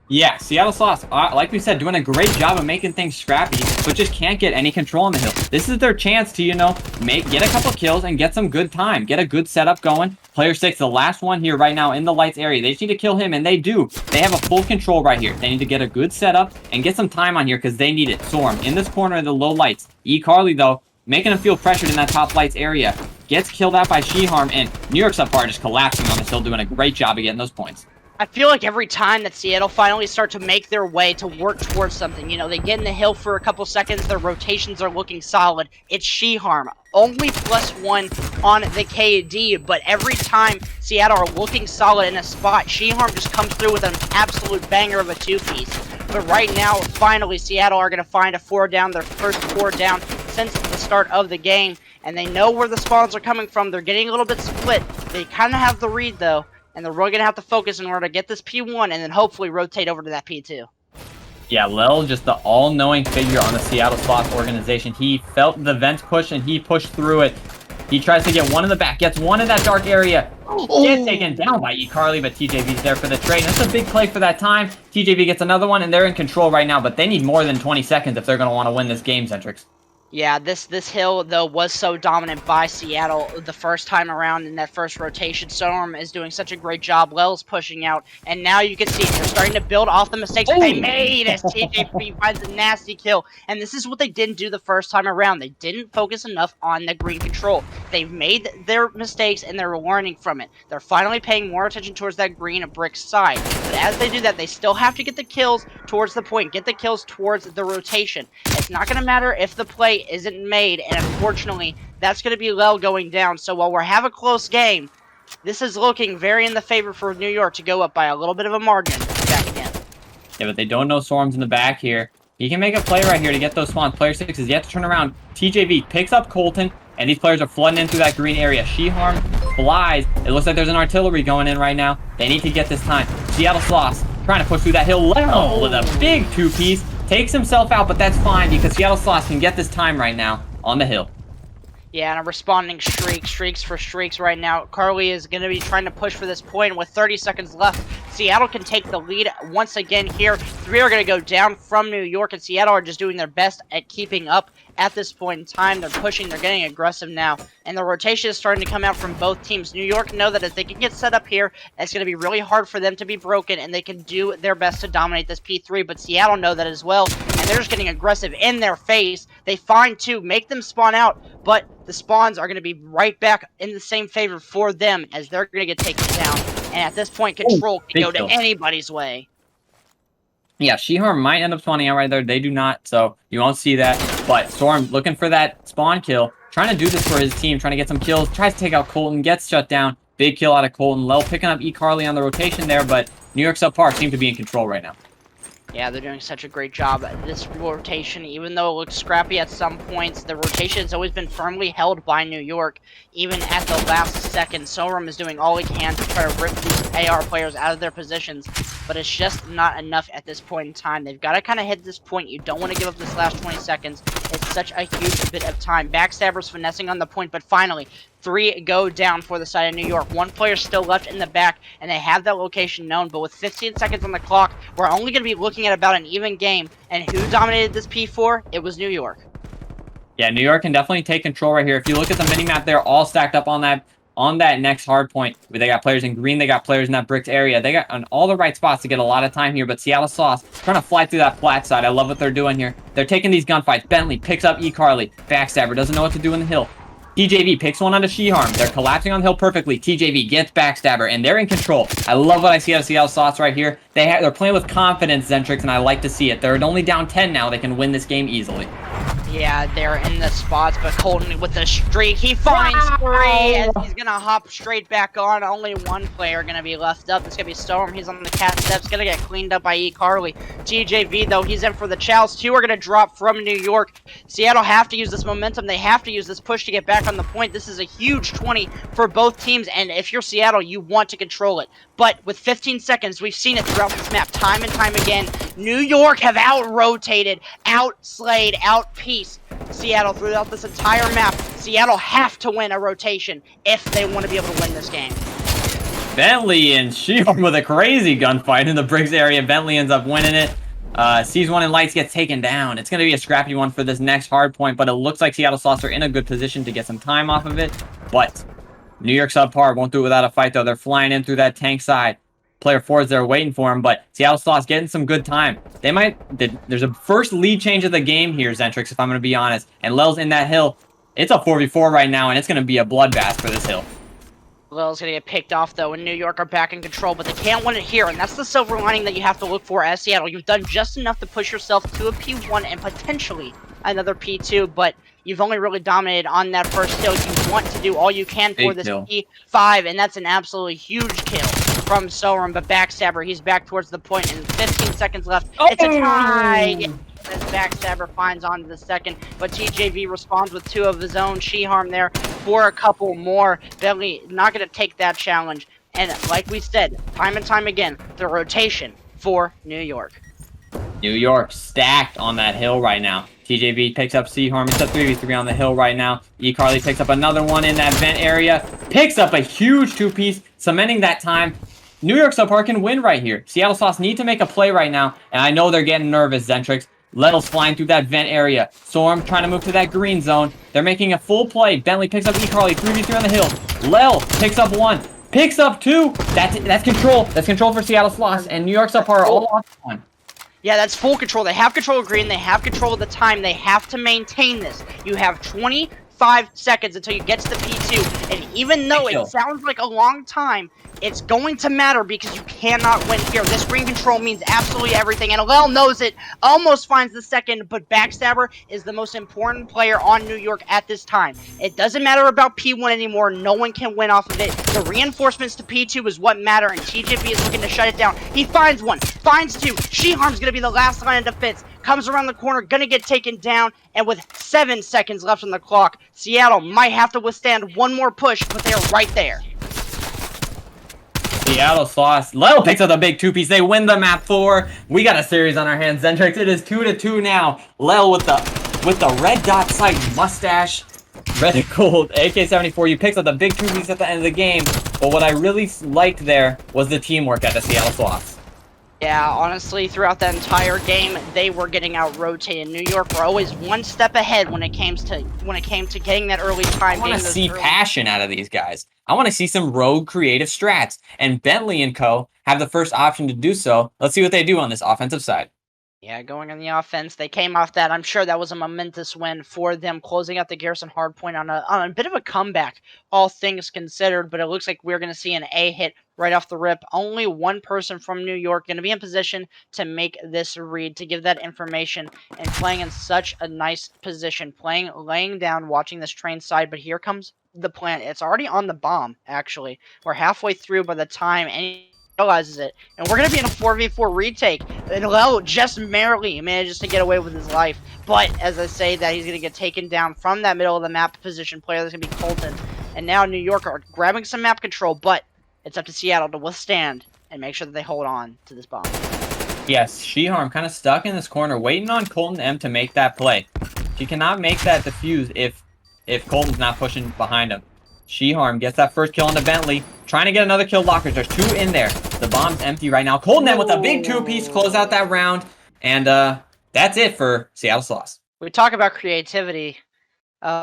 Yeah, Seattle Sloths, like we said, doing a great job of making things scrappy, but just can't get any control on the hill. This is their chance to, you know, get a couple kills and get some good time. Get a good setup going. Player 6, the last one here right now in the lights area. They just need to kill him, and they do. They have a full control right here. They need to get a good setup and get some time on here because they need it. Storm in this corner of the low lights. Carly, though, making him feel pressured in that top lights area. Gets killed out by Sheharm, and New York SubPar just collapsing on the hill, doing a great job of getting those points. I feel like every time that Seattle finally start to make their way to work towards something, you know, they get in the hill for a couple seconds, their rotations are looking solid. It's Sheharm, only +1 on the KD, but every time Seattle are looking solid in a spot, Sheharm just comes through with an absolute banger of a 2-piece. But right now, finally, Seattle are going to find a 4 down, their first 4 down since the start of the game, and they know where the spawns are coming from. They're getting a little bit split. They kind of have the read, though, and they're really going to have to focus in order to get this P1 and then hopefully rotate over to that P2. Yeah, Lel, just the all-knowing figure on the Seattle Sloths organization. He felt the vent push, and he pushed through it. He tries to get one in the back, gets one in that dark area. Gets taken down by Carly, but TJV's there for the trade. That's a big play for that time. TJV gets another one, and they're in control right now, but they need more than 20 seconds if they're going to want to win this game, Zentrix. Yeah, this hill, though, was so dominant by Seattle the first time around in that first rotation. Storm is doing such a great job. Lel's pushing out, and now you can see they're starting to build off the mistakes they made as TJP finds a nasty kill. And this is what they didn't do the first time around. They didn't focus enough on the green control. They've made their mistakes, and they're learning from it. They're finally paying more attention towards that green brick side. But as they do that, they still have to get the kills towards the point, get the kills towards the rotation. It's not going to matter if the play isn't made, and unfortunately that's going to be Lel going down. So while we have a close game, this is looking very in the favor for New York to go up by a little bit of a margin back again. Yeah, but they don't know Storm's in the back here. He can make a play right here to get those spawns. Player 6 is yet to turn around. TJV picks up Colton, and these players are flooding into that green area. Sheharm flies. It looks like there's an artillery going in right now. They need to get this time. Seattle Sloths trying to push through that hill. Lel with a big 2-piece. Takes himself out, but that's fine because Seattle Sloths can get this time right now on the hill. Yeah, and a responding streaks for streaks right now. Carly is going to be trying to push for this point with 30 seconds left. Seattle can take the lead once again here. 3 are going to go down from New York, and Seattle are just doing their best at keeping up at this point in time. They're pushing, they're getting aggressive now, and the rotation is starting to come out from both teams. New York know that if they can get set up here, it's going to be really hard for them to be broken, and they can do their best to dominate this P3, but Seattle know that as well, and they're just getting aggressive in their face. They find 2, make them spawn out, but the spawns are going to be right back in the same favor for them as they're going to get taken down. And at this point, control can go to anybody's way. Yeah, Sheharm might end up spawning out right there. They do not, so you won't see that. But Storm looking for that spawn kill. Trying to do this for his team, trying to get some kills. Tries to take out Colton, gets shut down. Big kill out of Colton. Lel picking up Carly on the rotation there, but New York SubPar seem to be in control right now. Yeah, they're doing such a great job at this rotation. Even though it looks scrappy at some points, the rotation has always been firmly held by New York, even at the last second. Sorum is doing all he can to try to rip these AR players out of their positions, but it's just not enough at this point in time. They've got to kind of hit this point. You don't want to give up this last 20 seconds. It's such a huge bit of time. Backstabber's finessing on the point, but finally, 3 go down for the side of New York. 1 player still left in the back, and they have that location known. But with 15 seconds on the clock, we're only going to be looking at about an even game. And who dominated this P4? It was New York. Yeah, New York can definitely take control right here. If you look at the mini-map, they're all stacked up on that on that next hard point. They got players in green. They got players in that bricked area. They got on all the right spots to get a lot of time here. But Seattle Sloths trying to fly through that flat side. I love what they're doing here. They're taking these gunfights. Bentley picks up eCarly. Backstabber doesn't know what to do in the hill. TJV picks one onto Sheharm. They're collapsing on the hill perfectly. TJV gets Backstabber, and they're in control. I love what I see out of Seattle Sloths right here. They're playing with confidence, Zentrix, and I like to see it. They're only down 10 now. They can win this game easily. Yeah, they're in the spots, but Colton with the streak, he finds 3, and he's gonna hop straight back on. Only one player gonna be left up. It's gonna be Storm. He's on the cat steps, gonna get cleaned up by eCarly. TJV, though, he's in for the chows. 2 are gonna drop from New York. Seattle have to use this momentum. They have to use this push to get back on the point. This is a huge 20 for both teams, and if you're Seattle, you want to control it. But with 15 seconds, we've seen it throughout this map time and time again. New York have out-rotated, out-slayed, out-pieced Seattle throughout this entire map. Seattle have to win a rotation if they want to be able to win this game. Bentley and Sheharm with a crazy gunfight in the bricks area. Bentley ends up winning it. Sees one and Lights gets taken down. It's going to be a scrappy one for this next hard point, but it looks like Seattle Sloths are in a good position to get some time off of it. But New York SubPar won't do it without a fight, though. They're flying in through that tank side. Player 4 is there waiting for him, but Seattle Sloths getting some good time. There's a first lead change of the game here, Zentrix, if I'm going to be honest. And Lel's in that hill. It's a 4v4 right now, and it's going to be a bloodbath for this hill. Lel's gonna get picked off, though, and New York are back in control, but they can't win it here, and that's the silver lining that you have to look for as Seattle. You've done just enough to push yourself to a P1 and potentially another P2, but you've only really dominated on that first kill. You want to do all you can for this P5, and that's an absolutely huge kill from Sorum, but Backstabber, he's back towards the point, and 15 seconds left. It's a tie! As Backstabber finds onto the second, but TJV responds with 2 of his own. Sheharm there for a couple more. Bentley not going to take that challenge. And like we said, time and time again, the rotation for New York. New York stacked on that hill right now. TJV picks up Sheharm. It's a 3v3 on the hill right now. eCarly picks up another one in that vent area. Picks up a huge 2-piece, cementing that time. New York SubPar can win right here. Seattle Sloths need to make a play right now, and I know they're getting nervous, Zentrix. Lettle's flying through that vent area. Storm trying to move to that green zone. They're making a full play. Bentley picks up eCarly. 3v3 on the hill. Lel picks up 1. Picks up 2. That's control. That's control for Seattle Sloths. And New York SubPar are all on 1. Yeah, that's full control. They have control of green. They have control of the time. They have to maintain this. You have 25 seconds until you get to the P2. And even though it sounds like a long time, it's going to matter because you cannot win here. This green control means absolutely everything, and Lel knows it. Almost finds the second, but Backstabber is the most important player on New York at this time. It doesn't matter about P1 anymore. No one can win off of it. The reinforcements to P2 is what matter, and TJP is looking to shut it down. He finds 1, finds 2. Sheharm's going to be the last line of defense. Comes around the corner, going to get taken down, and with 7 seconds left on the clock, Seattle might have to withstand one more push, but they're right there. Seattle Sloths. Lel picks up the big 2-piece. They win the map 4. We got a series on our hands, Zentrix. It is 2-2 now. Lel with the red dot sight mustache. Red and gold. AK-74. You picks up the big 2-piece at the end of the game. But what I really liked there was the teamwork at the Seattle Sloths. Yeah, honestly, throughout that entire game, they were getting out-rotated. New York were always one step ahead when it came to getting that early time. I want to see passion out of these guys. I want to see some rogue creative strats. And Bentley and co. have the first option to do so. Let's see what they do on this offensive side. Yeah, going on the offense, they came off that. I'm sure that was a momentous win for them, closing out the Garrison hardpoint on a bit of a comeback, all things considered. But it looks like we're going to see an A hit right off the rip. Only one person from New York going to be in position to make this read, to give that information, and playing in such a nice position, laying down, watching this train side. But here comes the plant. It's already on the bomb, actually. We're halfway through by the time any realizes it, and we're gonna be in a 4v4 retake, and Lel just merely manages to get away with his life. But as I say that, he's gonna get taken down from that middle of the map position player. That's gonna be Colton, and now New York are grabbing some map control, but it's up to Seattle to withstand and make sure that they hold on to this bomb. Yes, Sheharm kind of stuck in this corner waiting on Colton M to make that play. She cannot make that defuse if Colton's not pushing behind him. Sheharm gets that first kill on the Bentley. Trying to get another kill lockers. There's 2 in there. The bomb's empty right now. Colton M with a big 2-piece close out that round. And that's it for Seattle Sloths. We talk about creativity.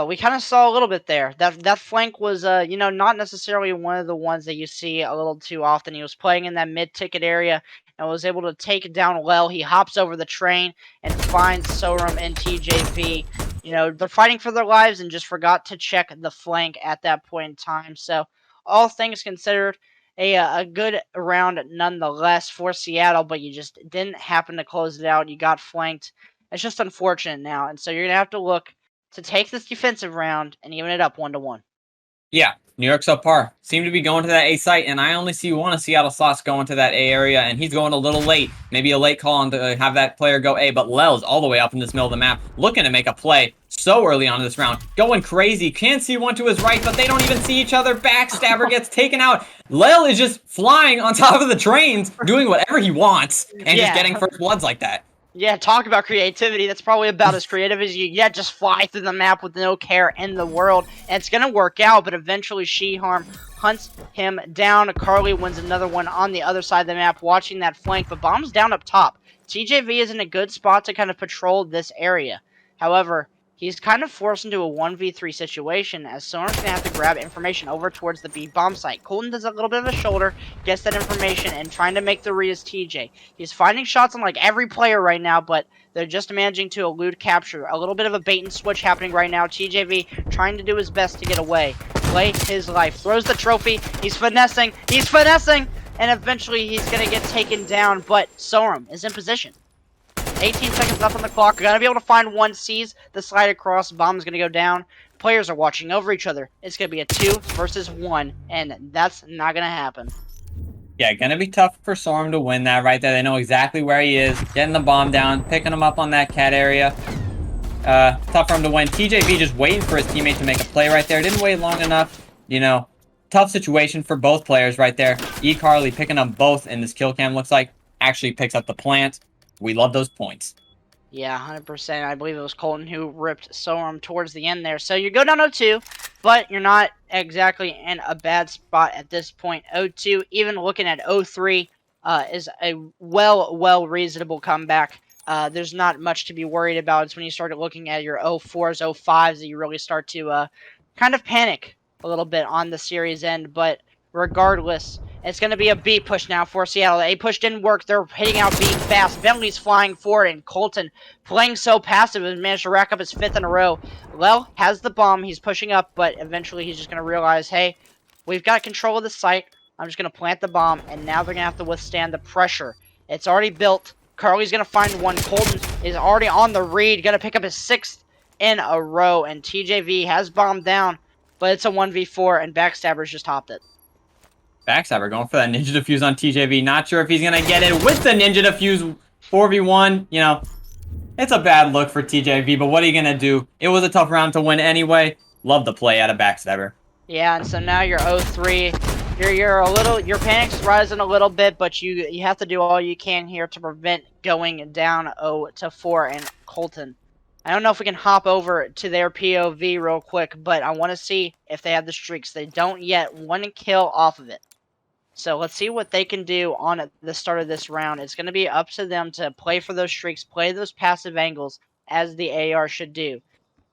We kind of saw a little bit there. That flank was, you know, not necessarily one of the ones that you see a little too often. He was playing in that mid-ticket area and was able to take down well. He hops over the train and finds Sorum and TJV. You know, they're fighting for their lives and just forgot to check the flank at that point in time. So, all things considered, a good round nonetheless for Seattle, but you just didn't happen to close it out. You got flanked. It's just unfortunate now, and so you're gonna have to look to take this defensive round and even it up 1-1. Yeah, New York SubPar seem to be going to that A site, and I only see one of Seattle Sloths going to that A area, and he's going a little late. Maybe a late call on to have that player go A, but Lel's all the way up in this middle of the map, looking to make a play so early on in this round. Going crazy. Can't see one to his right, but they don't even see each other. Backstabber gets taken out. Lel is just flying on top of the trains, doing whatever he wants, and just getting first bloods like that. Yeah, talk about creativity. That's probably about as creative as you get. Just fly through the map with no care in the world. And it's going to work out, but eventually Sheharm hunts him down. Carly wins another one on the other side of the map, watching that flank, but bombs down up top. TJV is in a good spot to kind of patrol this area. However, he's kind of forced into a 1v3 situation as Sonar's going to have to grab information over towards the B bomb site. Colton does a little bit of a shoulder, gets that information, and trying to make the read as TJ. He's finding shots on like every player right now, but they're just managing to elude capture. A little bit of a bait and switch happening right now. TJV trying to do his best to get away. Play his life. Throws the trophy. He's finessing. He's finessing! And eventually he's going to get taken down, but Sorum is in position. 18 seconds left on the clock. We're going to be able to find one. Sees the slide across. Bomb's going to go down. Players are watching over each other. It's going to be a 2 versus 1, and that's not going to happen. Yeah, gonna be tough for Sorum to win that right there. They know exactly where he is. Getting the bomb down, picking him up on that cat area. Tough for him to win. TJV just waiting for his teammate to make a play right there. Didn't wait long enough. You know, tough situation for both players right there. Carly picking up both in this kill cam, looks like. Actually picks up the plant. We love those points. Yeah, 100%. I believe it was Colton who ripped Sorum towards the end there. So you go down 0-2, but you're not exactly in a bad spot at this point. 0-2, even looking at 0-3, is a well reasonable comeback. There's not much to be worried about. It's when you start looking at your 0-4s, 0-5s that you really start to kind of panic a little bit on the series end. But regardless, it's going to be a B push now for Seattle. The A push didn't work. They're hitting out B fast. Bentley's flying forward, and Colton playing so passive and managed to rack up his 5th in a row. Lel has the bomb. He's pushing up, but eventually he's just going to realize, hey, we've got control of the site. I'm just going to plant the bomb, and now they're going to have to withstand the pressure. It's already built. Carly's going to find one. Colton is already on the read. Going to pick up his 6th in a row, and TJV has bombed down, but it's a 1v4, and Backstabber's just hopped it. Backstabber going for that Ninja Defuse on TJV. Not sure if he's going to get it with the Ninja Defuse 4v1. You know, it's a bad look for TJV, but what are you going to do? It was a tough round to win anyway. Love the play out of Backstabber. Yeah, and so now you're 0-3. Your panic's rising a little bit, but you have to do all you can here to prevent going down 0-4. And Colton, I don't know if we can hop over to their POV real quick, but I want to see if they have the streaks. They don't yet. 1 kill off of it. So let's see what they can do on the start of this round. It's going to be up to them to play for those streaks, play those passive angles, as the AR should do.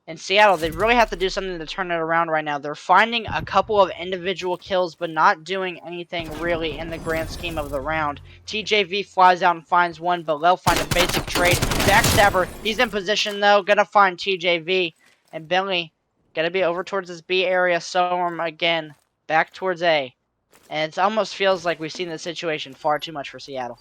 In Seattle, they really have to do something to turn it around right now. They're finding a couple of individual kills, but not doing anything really in the grand scheme of the round. TJV flies out and finds one, but they'll find a basic trade. Backstabber, he's in position though, gonna find TJV. And Bentley, gonna be over towards this B area. Sorum again, back towards A. And it almost feels like we've seen this situation far too much for Seattle.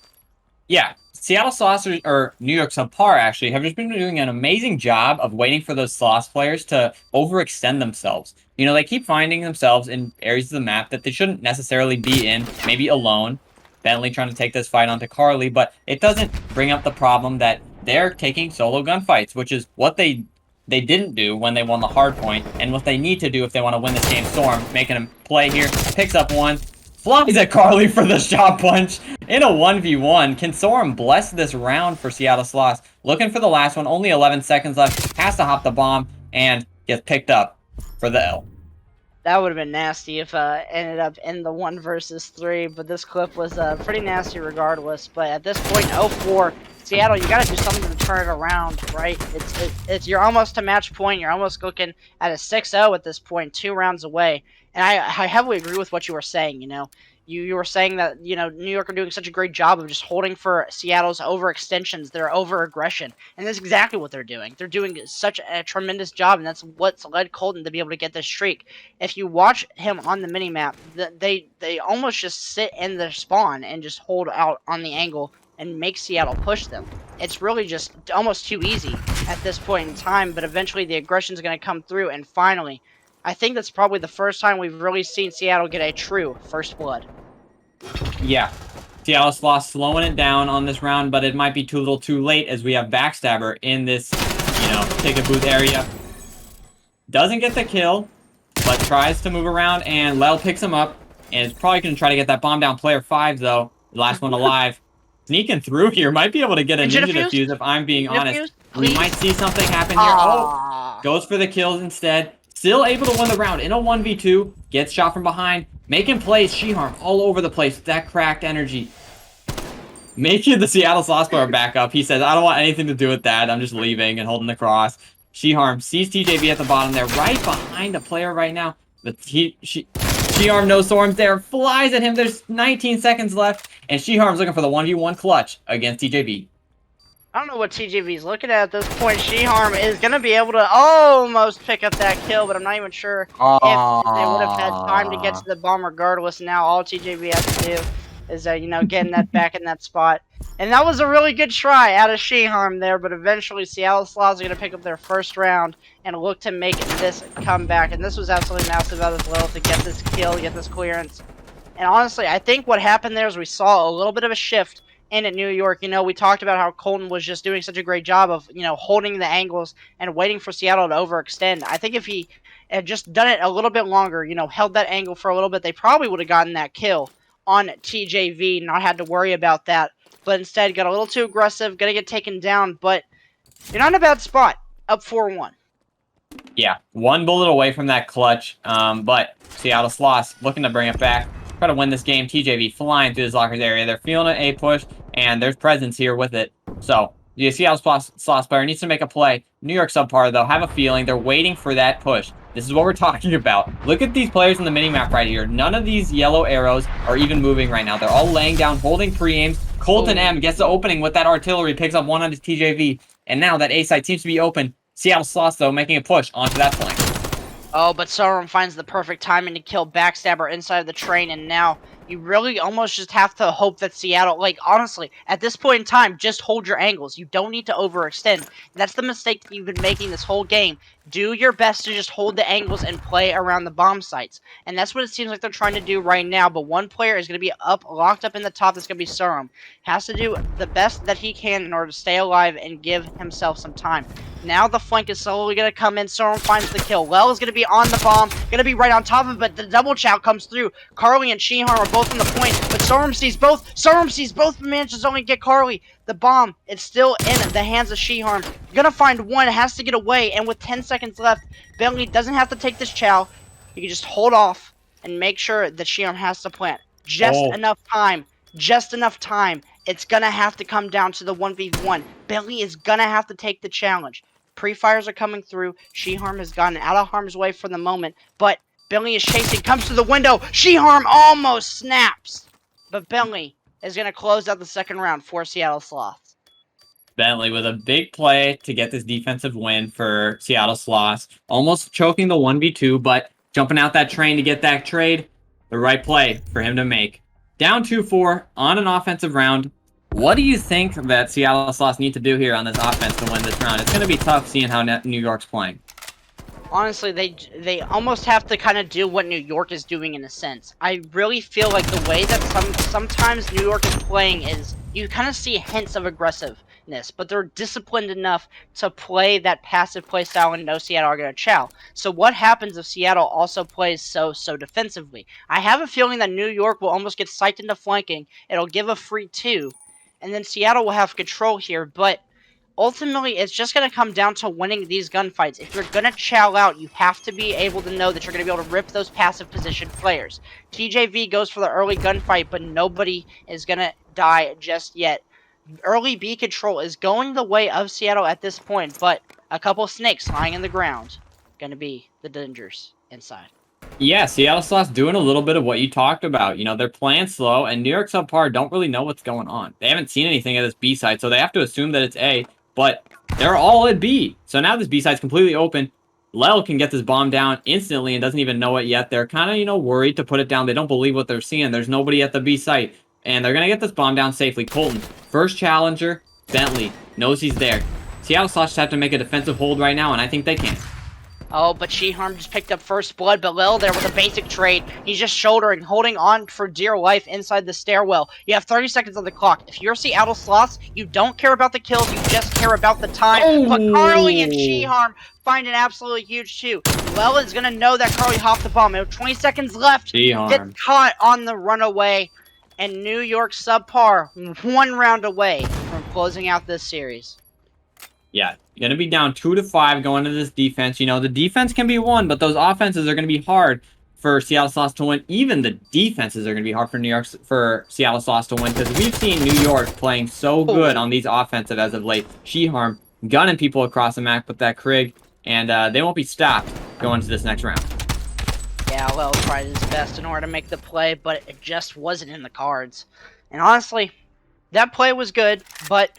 Yeah, Seattle Sloths, or New York SubPar, actually, have just been doing an amazing job of waiting for those Sloths players to overextend themselves. You know, they keep finding themselves in areas of the map that they shouldn't necessarily be in, maybe alone. Bentley trying to take this fight onto Carly, but it doesn't bring up the problem that they're taking solo gunfights, which is what they didn't do when they won the hard point, and what they need to do if they want to win this game. Storm making a play here, picks up one, flies at Carly for the shot punch in a 1v1. Can Sorum bless this round for Seattle Sloths? Looking for the last one. Only 11 seconds left. Has to hop the bomb and gets picked up for the L. That would have been nasty if ended up in the 1 versus 3, but this clip was pretty nasty regardless. But at this point, 0-4, Seattle, you got to do something to turn it around, right? It's you're almost to match point. You're almost looking at a 6-0 at this point, 2 rounds away. And I heavily agree with what you were saying. You were saying that New York are doing such a great job of just holding for Seattle's overextensions, their over-aggression, and that's exactly what they're doing. They're doing such a tremendous job, and that's what's led Colton to be able to get this streak. If you watch him on the minimap, they almost just sit in their spawn and just hold out on the angle and make Seattle push them. It's really just almost too easy at this point in time, but eventually the aggression is going to come through, and finally, I think that's probably the first time we've really seen Seattle get a true first blood. Yeah. Seattle Sloths slowing it down on this round, but it might be too little too late as we have Backstabber in this, ticket booth area. Doesn't get the kill, but tries to move around, and Lel picks him up, and is probably going to try to get that bomb down. Player 5, though, the last one alive. Sneaking through here, might be able to get a ninja defuse if I'm being honest. We might see something happen here. Oh, goes for the kills instead. Still able to win the round in a 1v2. Gets shot from behind. Making plays, She-Harm all over the place with that cracked energy. Making the Seattle SlothsPar back up. He says, I don't want anything to do with that. I'm just leaving and holding the cross. She-Harm sees TJV at the bottom there, right behind a player right now. But She-Harm, no storms there, flies at him. There's 19 seconds left, and She-Harm's looking for the 1v1 clutch against TJV. I don't know what TJV's looking at this point. She-Harm is going to be able to almost pick up that kill, but I'm not even sure if they would have had time to get to the bomb regardless. Now all TJV has to do is, getting that back in that spot. And that was a really good try out of She-Harm there, but eventually Seattle Sloths are going to pick up their first round and look to make this comeback. And this was absolutely massive out as well to get this kill, get this clearance. And honestly, I think what happened there is we saw a little bit of a shift in at New York. We talked about how Colton was just doing such a great job of, holding the angles and waiting for Seattle to overextend. I think if he had just done it a little bit longer, held that angle for a little bit, they probably would have gotten that kill on TJV, not had to worry about that. But instead, got a little too aggressive, gonna get taken down, but you're not in a bad spot. Up 4-1. Yeah, one bullet away from that clutch, but Seattle Sloths looking to bring it back. Try to win this game. TJV flying through this lockers area. They're feeling an A push, and there's presence here with it. So, the Seattle Sloths player needs to make a play. New York SubPar, though, have a feeling they're waiting for that push. This is what we're talking about. Look at these players in the minimap right here. None of these yellow arrows are even moving right now. They're all laying down, holding pre-aims. Colton M gets the opening with that artillery, picks up one on his TJV, and now that A site seems to be open. Seattle Sloths, though, making a push onto that flank. Oh, but Sauron finds the perfect timing to kill Backstabber inside of the train, and now you really almost just have to hope that Seattle, honestly, at this point in time, just hold your angles. You don't need to overextend. That's the mistake that you've been making this whole game. Do your best to just hold the angles and play around the bomb sites. And that's what it seems like they're trying to do right now, but one player is going to be locked up in the top. That's going to be Sauron. Has to do the best that he can in order to stay alive and give himself some time. Now the flank is slowly going to come in. Sauron finds the kill. Well is going to be on the bomb. Going to be right on top of it, but the double chow comes through. Carly and She-Harm are both on the point, but Sauron sees both. Sauron sees both, but manages to only get Carly. The bomb, it's still in the hands of She-Harm. Gonna find one, has to get away, and with 10 seconds left, Bentley doesn't have to take this chow. He can just hold off and make sure that She-Harm has to plant. Just enough time. Just enough time. It's gonna have to come down to the 1v1. Bentley is gonna have to take the challenge. Pre-fires are coming through. She-Harm has gotten out of harm's way for the moment, but Bentley is chasing, comes to the window. She-Harm almost snaps, but Bentley is going to close out the second round for Seattle Sloths. Bentley with a big play to get this defensive win for Seattle Sloths. Almost choking the 1v2, but jumping out that train to get that trade. The right play for him to make. Down 2-4 on an offensive round. What do you think that Seattle Sloths need to do here on this offense to win this round? It's going to be tough seeing how New York's playing. Honestly, they almost have to kind of do what New York is doing in a sense. I really feel like the way that sometimes New York is playing is you kind of see hints of aggressiveness, but they're disciplined enough to play that passive play style and know Seattle are going to chow. So what happens if Seattle also plays so defensively? I have a feeling that New York will almost get psyched into flanking. It'll give a free 2, and then Seattle will have control here, but ultimately, it's just going to come down to winning these gunfights. If you're going to chow out, you have to be able to know that you're going to be able to rip those passive position players. TJV goes for the early gunfight, but nobody is going to die just yet. early B control is going the way of Seattle at this point, but a couple snakes lying in the ground gonna be the dangers inside. Yeah, Seattle Sloths doing a little bit of what you talked about. They're playing slow, and New York SubPar don't really know what's going on. They haven't seen anything at this B site, so they have to assume that it's A, but they're all at B. So now this B site's completely open. Lel can get this bomb down instantly and doesn't even know it yet. They're kind of, worried to put it down. They don't believe what they're seeing. There's nobody at the B site, and they're going to get this bomb down safely. Colton, first challenger, Bentley, knows he's there. Seattle Sloths just have to make a defensive hold right now, and I think they can. Oh, but Sheharm just picked up first blood, but Lil there with a basic trade. He's just shouldering, holding on for dear life inside the stairwell. You have 30 seconds on the clock. If you're Seattle Sloths, you don't care about the kills, you just care about the time. Oh. But Carly and Sheharm find an absolutely huge two. Lil is going to know that Carly hopped the bomb. 20 seconds left. Sheharm Gets caught on the runaway. And New York SubPar, 1 round away from closing out this series. Yeah, going to be down 2-5 going into this defense. The defense can be won, but those offenses are going to be hard for Seattle Sloths to win. Even the defenses are going to be hard for Seattle Sloths to win, because we've seen New York playing so good on these offensive as of late. Sheharm gunning people across the map with that Krig, and they won't be stopped going to this next round. Yeah, Lil tried his best in order to make the play, but it just wasn't in the cards. And honestly, that play was good, but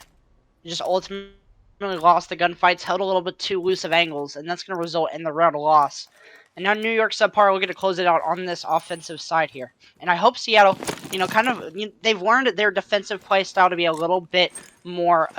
it just ultimately lost the gunfights, held a little bit too loose of angles, and that's going to result in the round loss. And now New York SubPar will get to close it out on this offensive side here. And I hope Seattle, they've learned their defensive play style to be a little bit more,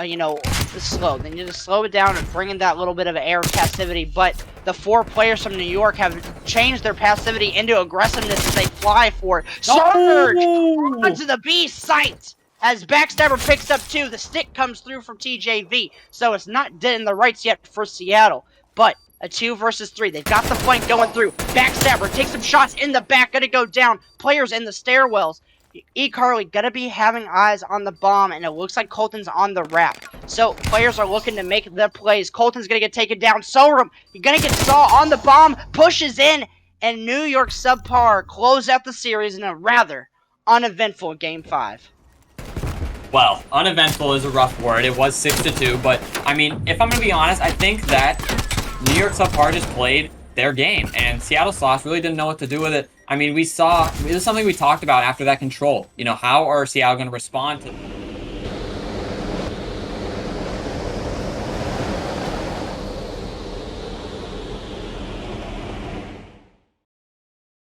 slow. They need to slow it down and bring in that little bit of air passivity. But the 4 players from New York have changed their passivity into aggressiveness as they fly for it. Surge onto the B site! As Backstabber picks up 2, the stick comes through from TJV. So it's not dead in the rights yet for Seattle. But a 2 versus 3. They've got the flank going through. Backstabber takes some shots in the back. Gonna go down. Players in the stairwells. Carly gonna be having eyes on the bomb. And it looks like Colton's on the wrap. So players are looking to make the plays. Colton's gonna get taken down. Solrum, you're gonna get Saw on the bomb. Pushes in. And New York SubPar close out the series in a rather uneventful Game 5. Well, uneventful is a rough word. It was 6-2, but, I mean, if I'm going to be honest, I think that New York SubPar just played their game, and Seattle Sloths really didn't know what to do with it. I mean, it was something we talked about after that control. How are Seattle going to respond to